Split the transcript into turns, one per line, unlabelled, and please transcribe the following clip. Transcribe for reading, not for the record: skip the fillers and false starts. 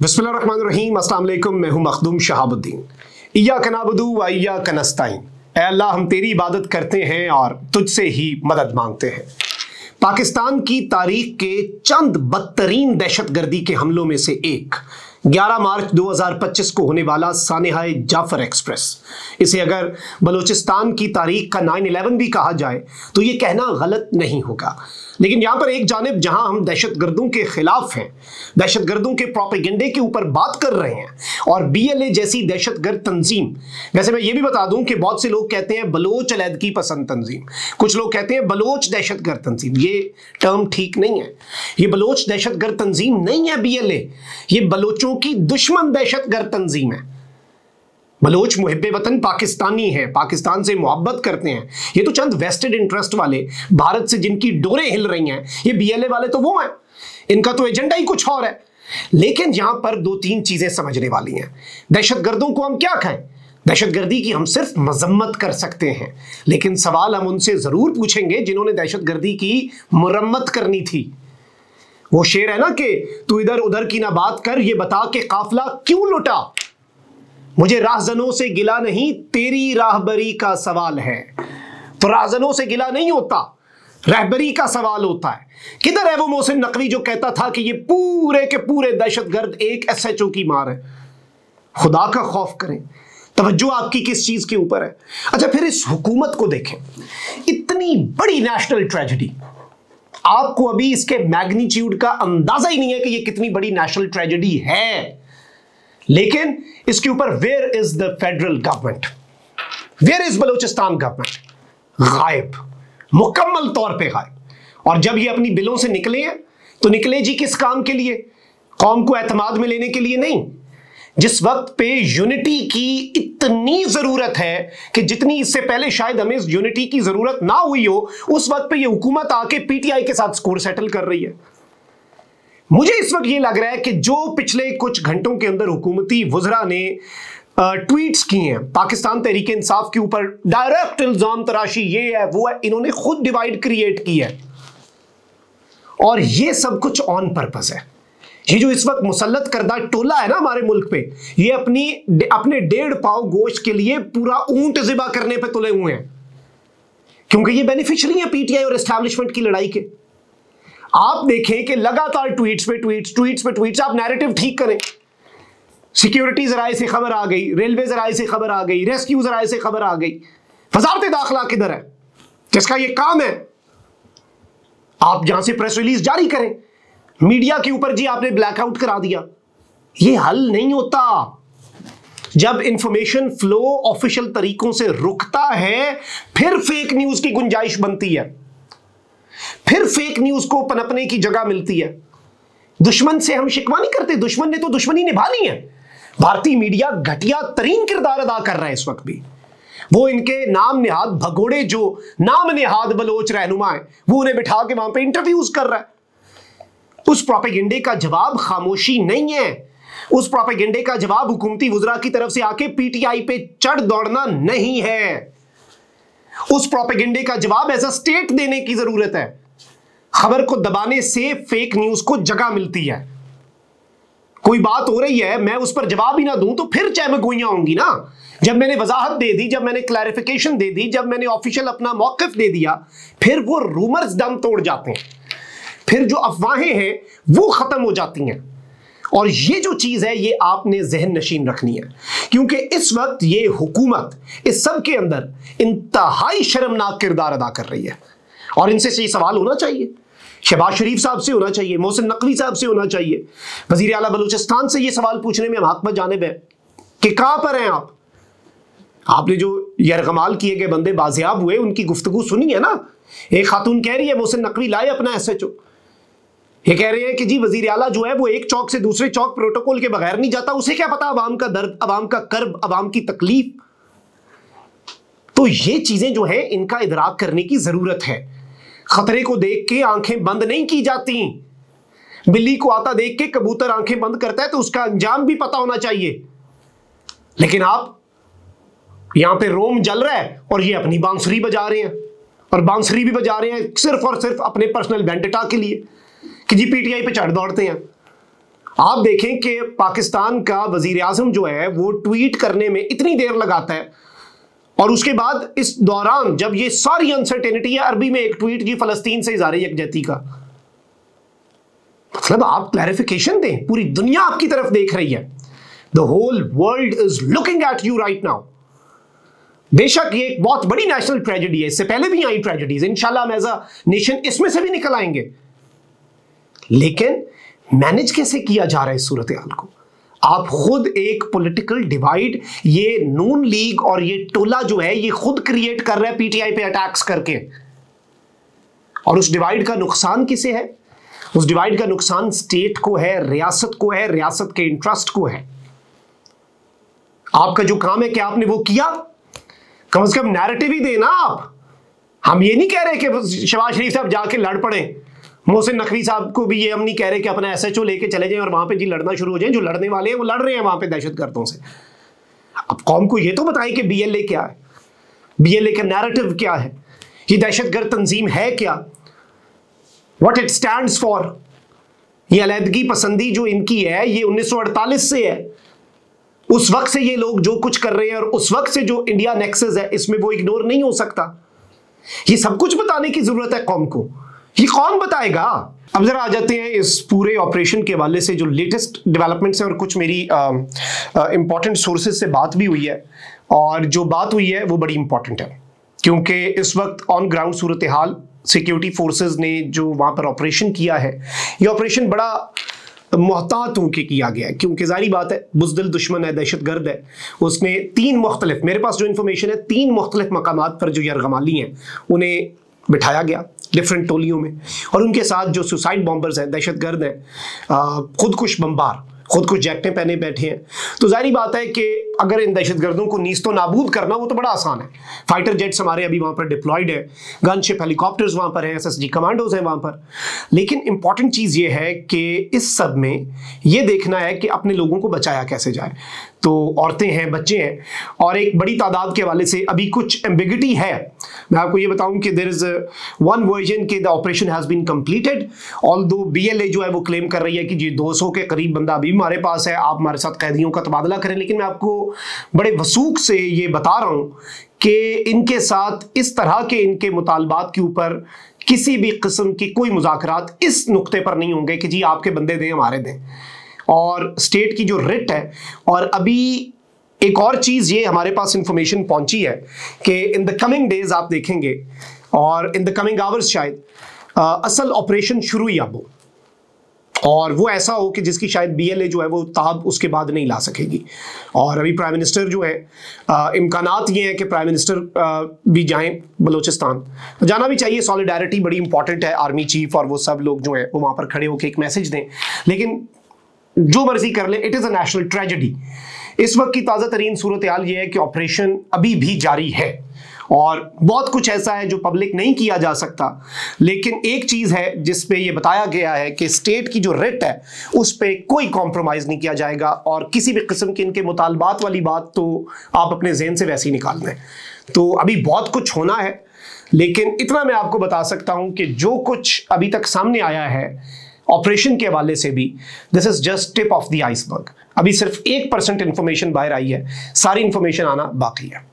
बिस्मिल्लाहिर्रहमानिर्रहीम, अस्सलाम वालेकुम। मैं हूं मखदूम शहाबुद्दीन। इय्याका नअबुदु व इय्याका नस्तईन। ऐ अल्लाह, हम तेरी इबादत करते हैं और तुझसे ही मदद मांगते हैं। पाकिस्तान की तारीख के चंद बदतरीन दहशतगर्दी के हमलों में से एक 11 मार्च 2025 को होने वाला सानेहाए जाफर एक्सप्रेस। इसे अगर बलूचिस्तान की तारीख का 9/11 भी कहा जाए तो ये कहना गलत नहीं होगा। लेकिन यहाँ पर एक जानिब जहाँ हम दहशतगर्दों के खिलाफ हैं, दहशतगर्दों के प्रोपेगेंडे के ऊपर बात कर रहे हैं, और BLA जैसी दहशतगर्द तंजीम, वैसे मैं ये भी बता दूं कि बहुत से लोग कहते हैं बलोच अलहदगी पसंद तंजीम, कुछ लोग कहते हैं बलोच दहशतगर्द तंजीम। ये टर्म ठीक नहीं है। ये बलोच दहशतगर्द तंजीम नहीं है BLA, ये बलोचों की दुश्मन दहशतगर्द तंजीम है। बलोच मुहिब्बे वतन पाकिस्तानी हैं, पाकिस्तान से मोहब्बत करते हैं। ये तो चंद वेस्टेड इंटरेस्ट वाले, भारत से जिनकी डोरें हिल रही हैं, ये BLA वाले तो वो हैं, इनका तो एजेंडा ही कुछ और है। लेकिन यहां पर 2-3 चीजें समझने वाली हैं। दहशतगर्दों को हम क्या कहें? दहशतगर्दी की हम सिर्फ मजम्मत कर सकते हैं, लेकिन सवाल हम उनसे जरूर पूछेंगे जिन्होंने दहशतगर्दी की मुरम्मत करनी थी। वो शेर है ना कि तू इधर उधर की ना बात कर, ये बता के काफिला क्यों लुटा। मुझे राहजनों से गिला नहीं, तेरी राहबरी का सवाल है। तो राहजनों से गिला नहीं होता, रहबरी का सवाल होता है। किधर है वो मोहसिन नकवी जो कहता था कि ये पूरे के पूरे दहशतगर्द एक SHO की मार है? खुदा का खौफ करें, तवज्जो आपकी किस चीज के ऊपर है? अच्छा, फिर इस हुकूमत को देखें। इतनी बड़ी नेशनल ट्रेजेडी, आपको अभी इसके मैग्नीट्यूड का अंदाजा ही नहीं है कि ये कितनी बड़ी नेशनल ट्रेजेडी है। लेकिन इसके ऊपर where is the federal government, where is Balochistan government? गायब, मुकम्मल तौर पे गायब। और जब ये अपनी बिलों से निकले हैं तो निकले जी किस काम के लिए? कौम को एतमाद में लेने के लिए नहीं। जिस वक्त पे यूनिटी की इतनी जरूरत है कि जितनी इससे पहले शायद हमें इस यूनिटी की जरूरत ना हुई हो, उस वक्त पे ये हुकूमत आके PTI के साथ स्कोर सेटल कर रही है। मुझे इस वक्त ये लग रहा है कि जो पिछले कुछ घंटों के अंदर हुकूमती वज़रा ने ट्वीट्स किए हैं पाकिस्तान तहरीक इंसाफ के ऊपर, डायरेक्ट इल्जाम तराशी, ये है वो है, इन्होंने खुद डिवाइड क्रिएट की है। और ये सब कुछ ऑन पर्पस है। ये जो इस वक्त मुसल्लत करदा टोला है ना हमारे मुल्क पे, ये अपने 1.5 पाव गोश्त के लिए पूरा ऊंट ज़िबा करने पे तुले हुए हैं, क्योंकि ये बेनिफिशियरी है PTI और एस्टैब्लिशमेंट की लड़ाई के। आप देखें कि लगातार ट्वीट्स पे ट्वीट्स, आप नैरेटिव ठीक करें। सिक्योरिटी जराए से खबर आ गई, रेलवे जराए से खबर आ गई, रेस्क्यू जराए से खबर आ गई। वजारत दाखिला किधर है जिसका ये काम है? आप जहां से प्रेस रिलीज जारी करें, मीडिया के ऊपर जी आपने ब्लैकआउट करा दिया। ये हल नहीं होता। जब इंफॉर्मेशन फ्लो ऑफिशियल तरीकों से रुकता है, फिर फेक न्यूज की गुंजाइश बनती है, फिर फेक न्यूज को पनपने की जगह मिलती है। दुश्मन से हम शिकवा नहीं करते, दुश्मन ने तो दुश्मनी निभा ली है। भारतीय मीडिया घटिया तरीन किरदार अदा कर रहा है इस वक्त भी। वो इनके नाम निहाद भगोड़े, जो नाम निहाद बलोच रहनुमा है, वो उन्हें बिठा के वहां पे इंटरव्यूज कर रहा है। उस प्रोपेगेंडे का जवाब खामोशी नहीं है। उस प्रोपेगेंडे का जवाब हुकूमती वुज़रा की तरफ से आके PTI पे चढ़ दौड़ना नहीं है। उस प्रोपेगेंडे का जवाब एज अ स्टेट देने की जरूरत है। खबर को दबाने से फेक न्यूज को जगह मिलती है। कोई बात हो रही है, मैं उस पर जवाब ही ना दूं तो फिर चहमगोइयां होंगी ना। जब मैंने वजाहत दे दी, जब मैंने क्लैरिफिकेशन दे दी, जब मैंने ऑफिशियल अपना मौकिफ दे दिया, फिर वो रूमर्स दम तोड़ जाते हैं, फिर जो अफवाहें हैं वो खत्म हो जाती हैं। और ये जो चीज है ये आपने जहन नशीन रखनी है, क्योंकि इस वक्त ये हुकूमत इस सब के अंदर इंतहाई शर्मनाक किरदार अदा कर रही है। और इनसे ये सवाल होना चाहिए, शहबाज शरीफ साहब से होना चाहिए, मोहसिन नकवी साहब से होना चाहिए, वजीर आला बलूचिस्तान से ये सवाल पूछने में हम हक जानिब है कि कहां पर हैं आप? आपने जो यरगमाल किए गए बंदे बाजियाब हुए, उनकी गुफ्तगू सुनी है ना। एक खातून कह रही है मोहसिन नकवी लाए अपना SHO। ये कह रहे हैं कि जी वजीर आला जो है वो एक चौक से दूसरे चौक प्रोटोकॉल के बगैर नहीं जाता, उसे क्या पता अवाम का दर्द, अवाम का कर्ब, अवाम की तकलीफ। तो ये चीजें जो है इनका इदराक करने की जरूरत है। खतरे को देख के आंखें बंद नहीं की जाती। बिल्ली को आता देख के कबूतर आंखें बंद करता है तो उसका अंजाम भी पता होना चाहिए। लेकिन आप यहां पे रोम जल रहा है और ये अपनी बांसुरी बजा रहे हैं, और बांसुरी भी बजा रहे हैं सिर्फ और सिर्फ अपने पर्सनल वेंडेटा के लिए कि जी PTI पे चढ़ दौड़ते हैं। आप देखें कि पाकिस्तान का वजीर आजम जो है वो ट्वीट करने में इतनी देर लगाता है, और उसके बाद इस दौरान जब ये सारी अनसर्टेनिटी है, अरबी में एक ट्वीट जी फलस्तीन से इज़हार यकजहती का, मतलब आप क्लैरिफिकेशन दें, पूरी दुनिया आपकी तरफ देख रही है। The whole world is looking at you right now. बेशक ये एक बहुत बड़ी नेशनल ट्रेजेडी है, इससे पहले भी आई ट्रेजेडीज, इंशाल्लाह हम एज अ नेशन इसमें से भी निकल आएंगे, लेकिन मैनेज कैसे किया जा रहा है इस सूरत हाल को? आप खुद एक पॉलिटिकल डिवाइड, ये नून लीग और ये टोला जो है ये खुद क्रिएट कर रहा है पीटीआई पे अटैक्स करके, और उस डिवाइड का नुकसान किसे है? उस डिवाइड का नुकसान स्टेट को है, रियासत को है, रियासत के इंटरेस्ट को है। आपका जो काम है कि आपने वो किया, कम से कम नैरेटिव ही देना आप। हम ये नहीं कह रहे कि शहबाज शरीफ साहब जाके लड़ पड़े, मोहसिन नकवी साहब को भी ये हम नहीं कह रहे कि अपना एसएचओ लेके चले जाएं और वहां पे जी लड़ना शुरू हो जाए। जो लड़ने वाले हैं वो लड़ रहे हैं वहां पे दहशतगर्दों से। अब कौम को ये तो बताएं कि बीएलए क्या है, बीएलए का नैरेटिव क्या है, ये दहशतगर्द तंजीम है क्या, व्हाट इट स्टैंड्स फॉर। ये अलहदगी पसंदी जो इनकी है ये 1948 से है। उस वक्त से ये लोग जो कुछ कर रहे हैं और उस वक्त से जो इंडिया नेक्सस है, इसमें वो इग्नोर नहीं हो सकता। ये सब कुछ बताने की जरूरत है कौम को, ये कौन बताएगा? अब जरा आ जाते हैं इस पूरे ऑपरेशन के हवाले से जो लेटेस्ट डेवलपमेंट्स हैं, और कुछ मेरी इंपॉर्टेंट सोर्सेज से बात भी हुई है, और जो बात हुई है वो बड़ी इंपॉर्टेंट है, क्योंकि इस वक्त on ground Surat hall, security forces ने जो वहां पर ऑपरेशन किया है, ये ऑपरेशन बड़ा मोहतात होकर किया गया है, क्योंकि जाहिर बात है बुज़दिल दुश्मन है, दहशतगर्द है। उसने 3 मुख्तलिफ, मेरे पास जो इन्फॉर्मेशन है 3 मुख्तलिफ मकामात पर जो यरगमाली हैं उन्हें बिठाया गया डिफरेंट टोलियों में, और उनके साथ जो सुसाइड बॉम्बर्स हैं, दहशतगर्द हैं, खुदकुश बम्बार, खुदकुश जैकेटें पहने बैठे हैं। तो जाहिर बात है कि अगर इन दहशतगर्दों को नीस्तो नाबूद करना वो तो बड़ा आसान है। फाइटर जेट्स हमारे अभी वहाँ पर डिप्लॉयड है, गनशिप हेलीकॉप्टर्स वहाँ पर हैं, एसएसजी कमांडोज हैं वहाँ पर। लेकिन इंपॉर्टेंट चीज़ ये है कि इस सब में ये देखना है कि अपने लोगों को बचाया कैसे जाए। तो औरतें हैं, बच्चे हैं, और एक बड़ी तादाद के हवाले से अभी कुछ एम्बिगिटी है। मैं आपको ये बताऊं कि देयर इज वन वर्जन कि the operation has been completed, although BLA जो है वो क्लेम कर रही है कि जी 200 के करीब बंदा अभी हमारे पास है, आप हमारे साथ कैदियों का तबादला करें। लेकिन मैं आपको बड़े वसूख से ये बता रहा हूँ कि इनके साथ इस तरह के इनके मुतालबात के ऊपर किसी भी किस्म की कोई मुज़ाकरात इस नुक्ते पर नहीं होंगे कि जी आपके बंदे दें, हमारे दें। और स्टेट की जो रिट है, और अभी एक और चीज़ ये हमारे पास इंफॉर्मेशन पहुंची है कि इन द कमिंग डेज आप देखेंगे, और इन द कमिंग आवर्स शायद असल ऑपरेशन शुरू ही अब हो, और वो ऐसा हो कि जिसकी शायद बीएलए जो है वो ताब उसके बाद नहीं ला सकेगी। और अभी प्राइम मिनिस्टर जो है, इम्कानात ये हैं कि प्राइम मिनिस्टर भी जाएं बलूचिस्तान, जाना भी चाहिए, सॉलिडारिटी बड़ी इंपॉर्टेंट है, आर्मी चीफ और वो सब लोग जो हैं वो वहाँ पर खड़े होकर एक मैसेज दें। लेकिन जो मर्जी कर ले, it is a national tragedy. इस वक्त की ताज़ा तरीन सूरत हाल ये है कि ऑपरेशन अभी भी जारी है, और बहुत कुछ ऐसा है जो पब्लिक नहीं किया जा सकता। लेकिन एक चीज़ है जिस पे ये बताया गया है कि स्टेट की जो रेट है उस पे कोई कॉम्प्रोमाइज़ नहीं किया जाएगा, और किसी भी किस्म के इनके मुतालबात वाली बात तो आप अपने जहन से वैसे ही निकाल दें। तो अभी बहुत कुछ होना है, लेकिन इतना मैं आपको बता सकता हूँ कि जो कुछ अभी तक सामने आया है ऑपरेशन के हवाले से भी, this is just tip of the iceberg. अभी सिर्फ 1% इंफॉर्मेशन बाहर आई है, सारी इंफॉर्मेशन आना बाकी है।